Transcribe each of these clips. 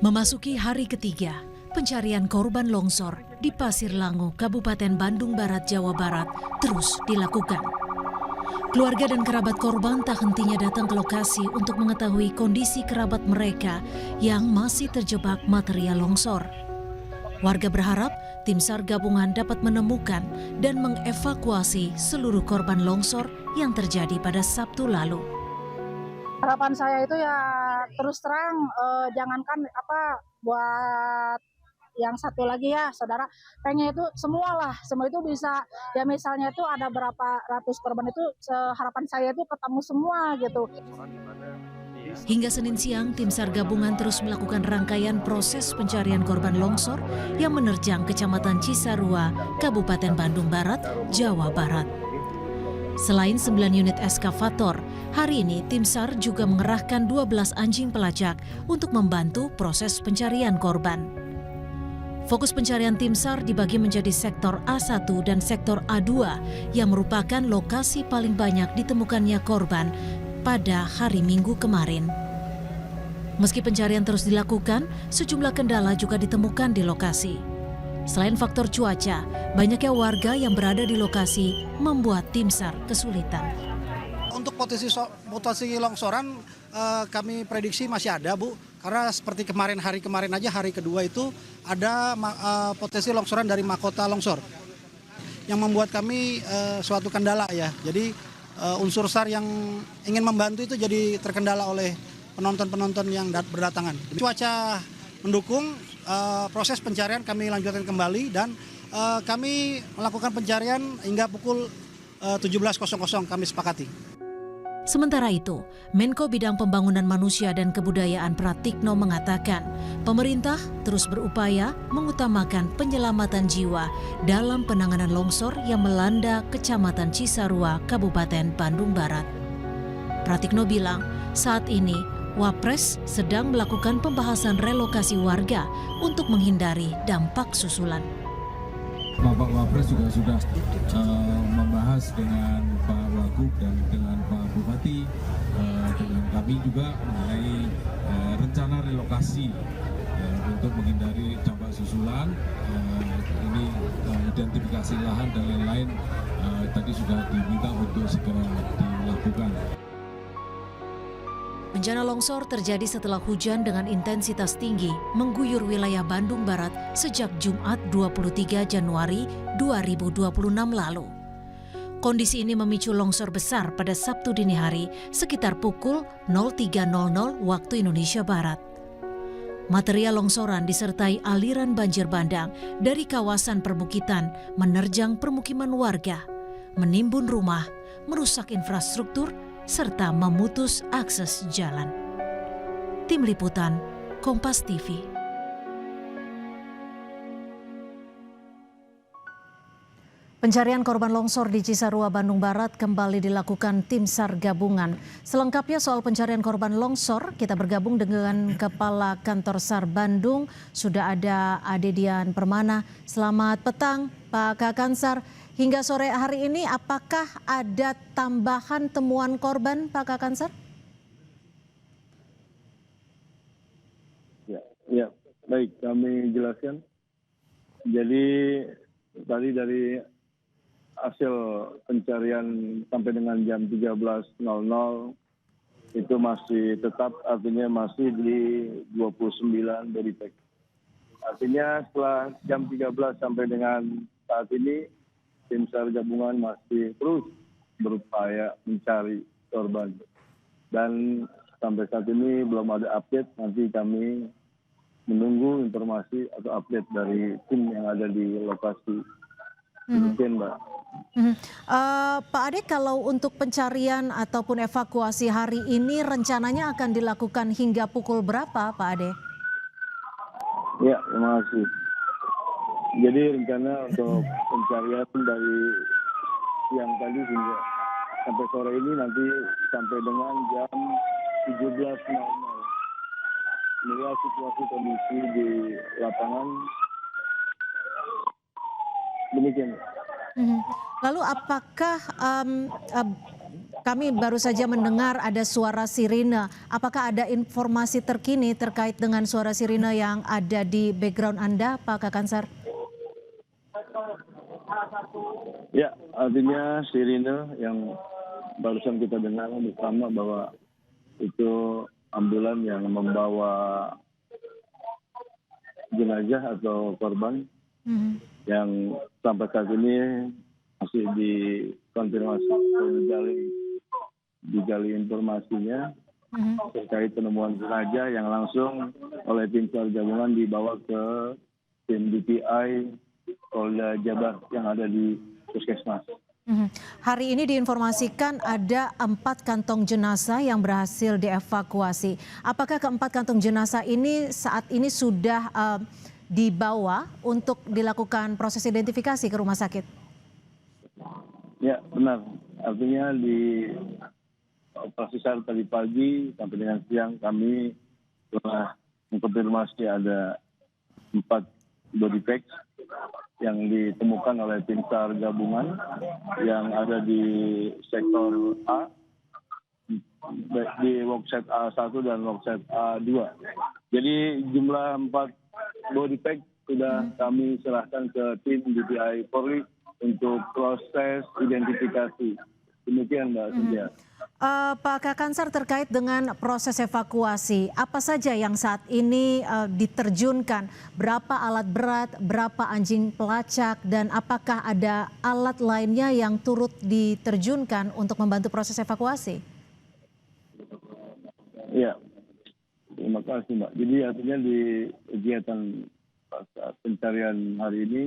Memasuki hari ketiga, pencarian korban longsor di Pasir Lango, Kabupaten Bandung Barat, Jawa Barat terus dilakukan. Keluarga dan kerabat korban tak hentinya datang ke lokasi untuk mengetahui kondisi kerabat mereka yang masih terjebak material longsor. Warga berharap tim SAR gabungan dapat menemukan dan mengevakuasi seluruh korban longsor yang terjadi pada Sabtu lalu. Harapan saya itu ya terus terang, jangankan buat yang satu lagi ya saudara, pengen itu semua itu bisa, ya misalnya itu ada berapa ratus korban itu, harapan saya itu ketemu semua gitu. Hingga Senin siang, tim SAR gabungan terus melakukan rangkaian proses pencarian korban longsor yang menerjang Kecamatan Cisarua, Kabupaten Bandung Barat, Jawa Barat. Selain 9 unit eskavator, hari ini tim SAR juga mengerahkan 12 anjing pelacak untuk membantu proses pencarian korban. Fokus pencarian tim SAR dibagi menjadi sektor A1 dan sektor A2 yang merupakan lokasi paling banyak ditemukannya korban pada hari Minggu kemarin. Meski pencarian terus dilakukan, sejumlah kendala juga ditemukan di lokasi. Selain faktor cuaca, banyaknya warga yang berada di lokasi membuat tim SAR kesulitan. Untuk potensi longsoran kami prediksi masih ada, Bu. Karena seperti hari kemarin aja, hari kedua itu ada potensi longsoran dari mahkota longsor. Yang membuat kami suatu kendala ya. Jadi unsur SAR yang ingin membantu itu jadi terkendala oleh penonton-penonton yang berdatangan. Cuaca mendukung, proses pencarian kami lanjutkan kembali dan kami melakukan pencarian hingga pukul 17.00 kami sepakati. Sementara itu, Menko Bidang Pembangunan Manusia dan Kebudayaan Pratikno mengatakan, pemerintah terus berupaya mengutamakan penyelamatan jiwa dalam penanganan longsor yang melanda Kecamatan Cisarua, Kabupaten Bandung Barat. Pratikno bilang, saat ini Wapres sedang melakukan pembahasan relokasi warga untuk menghindari dampak susulan. Bapak Wapres juga sudah membahas dengan Pak Wagub dan dengan Pak Bupati, dengan kami juga mengenai rencana relokasi untuk menghindari dampak susulan. Ini identifikasi lahan dan lain-lain tadi sudah diminta untuk segera dilakukan. Bencana longsor terjadi setelah hujan dengan intensitas tinggi mengguyur wilayah Bandung Barat sejak Jumat 23 Januari 2026 lalu. Kondisi ini memicu longsor besar pada Sabtu dini hari sekitar pukul 03.00 waktu Indonesia Barat. Material longsoran disertai aliran banjir bandang dari kawasan perbukitan menerjang permukiman warga, menimbun rumah, merusak infrastruktur, serta memutus akses jalan. Tim Liputan, Kompas TV. Pencarian korban longsor di Cisarua, Bandung Barat kembali dilakukan tim SAR gabungan. Selengkapnya soal pencarian korban longsor, kita bergabung dengan Kepala Kantor SAR Bandung. Sudah ada Ade Dian Permana. Selamat petang, Pak Kakansar. Hingga sore hari ini, apakah ada tambahan temuan korban, Pak Kakansar? Ya, baik, kami jelaskan. Jadi tadi dari hasil pencarian sampai dengan jam 13.00 itu masih tetap, artinya masih di 29 body pack. Artinya setelah jam 13 sampai dengan saat ini, tim SAR gabungan masih terus berupaya mencari korban. Dan sampai saat ini belum ada update, nanti kami menunggu informasi atau update dari tim yang ada di lokasi. Demikian, Mbak. Pak Ade, kalau untuk pencarian ataupun evakuasi hari ini rencananya akan dilakukan hingga pukul berapa, Pak Ade? Ya, terima kasih. Jadi rencana untuk pencarian dari siang tadi hingga sampai sore ini nanti sampai dengan jam 17.00. Melihat situasi kondisi di lapangan, demikian. Lalu apakah Kami baru saja mendengar ada suara sirine. Apakah ada informasi terkini terkait dengan suara sirine yang ada di background Anda, Pak Kakansar? Ya, artinya sirine yang barusan kita dengar bersama bahwa itu ambulan yang membawa jenazah atau korban yang sampai saat ini masih dikonfirmasi digali informasinya terkait penemuan jenazah yang langsung oleh tim SAR gabungan dibawa ke tim DPI Polda Jabar yang ada di Puskesmas. Hari ini diinformasikan ada 4 kantong jenazah yang berhasil dievakuasi. Apakah keempat kantong jenazah ini saat ini sudah dibawa untuk dilakukan proses identifikasi ke rumah sakit? Ya, benar. Artinya di operasi SAR tadi pagi sampai dengan siang kami telah mengkonfirmasi ada 4 body bags yang ditemukan oleh tim SAR gabungan yang ada di sektor A, di workset A1 dan workset A2. Jadi jumlah 4 body bag sudah kami serahkan ke tim DPI Polri untuk proses identifikasi. Demikian Mbak Cynthia. Pak Kakansar, terkait dengan proses evakuasi, apa saja yang saat ini diterjunkan? Berapa alat berat, berapa anjing pelacak, dan apakah ada alat lainnya yang turut diterjunkan untuk membantu proses evakuasi? Ya, terima kasih Mbak. Jadi artinya di kegiatan pencarian hari ini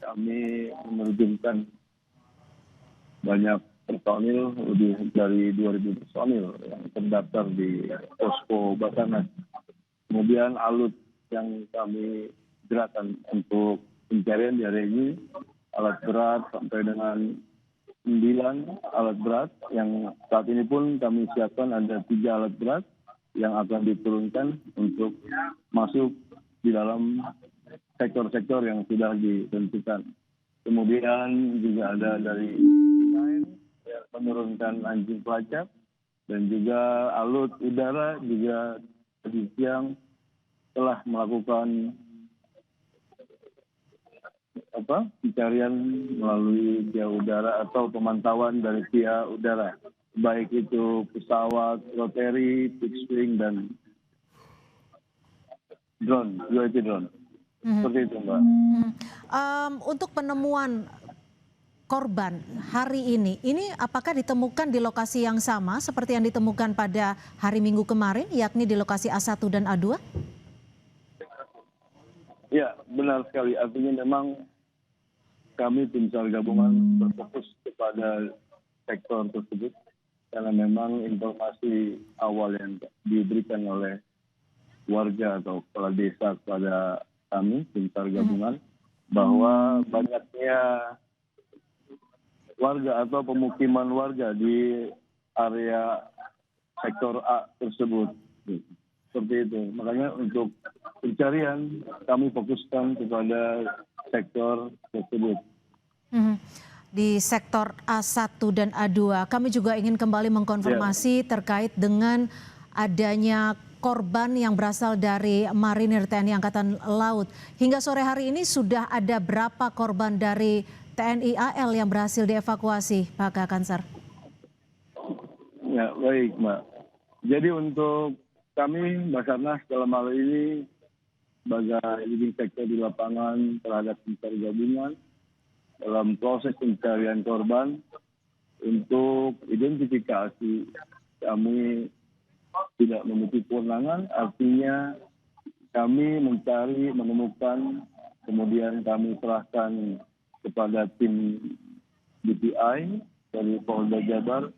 kami menerjunkan banyak personil, lebih dari 2.000 personil yang terdaftar di posko Basarnas. Kemudian alut yang kami gerakkan untuk pencarian di hari ini, alat berat sampai dengan 9 alat berat, yang saat ini pun kami siapkan ada 3 alat berat yang akan diturunkan untuk masuk di dalam sektor-sektor yang sudah ditentukan. Kemudian juga ada dari menurunkan anjing pelacak dan juga alut udara juga tadi siang telah melakukan pencarian melalui via udara atau pemantauan dari via udara, baik itu pesawat rotary, fixed wing dan drone, UAV drone. Seperti itu Mbak. Untuk penemuan korban hari ini apakah ditemukan di lokasi yang sama seperti yang ditemukan pada hari Minggu kemarin, yakni di lokasi A1 dan A2? Ya, benar sekali. Artinya memang kami tim SAR gabungan berfokus kepada sektor tersebut karena memang informasi awal yang diberikan oleh warga atau kepala desa kepada kami tim SAR gabungan bahwa banyaknya warga atau pemukiman warga di area sektor A tersebut. Seperti itu. Makanya untuk pencarian kami fokuskan kepada sektor tersebut. Di sektor A1 dan A2, kami juga ingin kembali mengkonfirmasi terkait dengan adanya korban yang berasal dari Marinir TNI Angkatan Laut. Hingga sore hari ini sudah ada berapa korban dari TNI AL yang berhasil dievakuasi, Pak Kakansar? Ya, baik Mbak. Jadi untuk kami Basarnas dalam hal ini sebagai leading sector di lapangan terhadap pencari gabungan dalam proses pencarian korban untuk identifikasi kami tidak memiliki kewenangan, artinya kami mencari, menemukan, kemudian kami serahkan kepada tim DPI dari Polda Jabar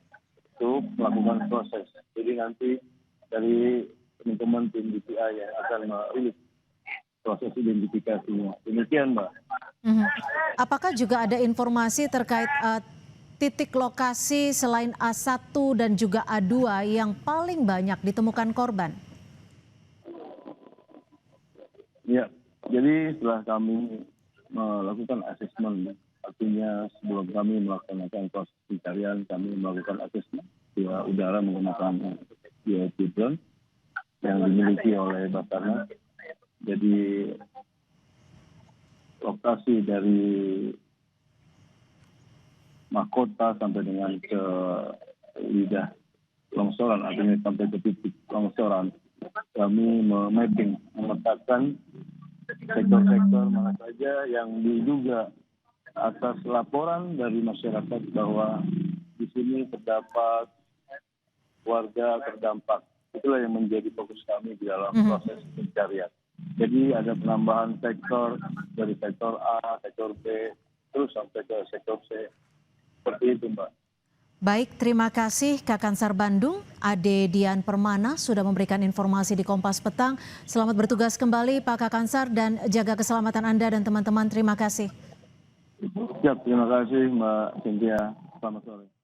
untuk melakukan proses. Jadi nanti dari teman-teman tim DPI yang akan merilis proses identifikasinya. Demikian Mbak. Apakah juga ada informasi terkait titik lokasi selain A1 dan juga A2 yang paling banyak ditemukan korban? Ya, jadi setelah kami melakukan asesmen pastinya sebelum kami melaksanakan proses pencarian, kami melakukan asesmen via udara menggunakan UAV drone yang dimiliki oleh Basarnas. Jadi lokasi dari mahkota sampai dengan ke lidah longsoran, artinya sampai ke titik longsoran, kami memetakan sektor-sektor mana saja yang diduga atas laporan dari masyarakat bahwa di sini terdapat warga terdampak. Itulah yang menjadi fokus kami di dalam proses pencarian. Jadi ada penambahan sektor dari sektor A, sektor B, terus sampai ke sektor C. Seperti itu, Mbak. Baik, terima kasih Kakansar Bandung, Ade Dian Permana sudah memberikan informasi di Kompas Petang. Selamat bertugas kembali Pak Kakansar dan jaga keselamatan Anda dan teman-teman. Terima kasih. Siap, terima kasih Mbak Cynthia. Selamat sore.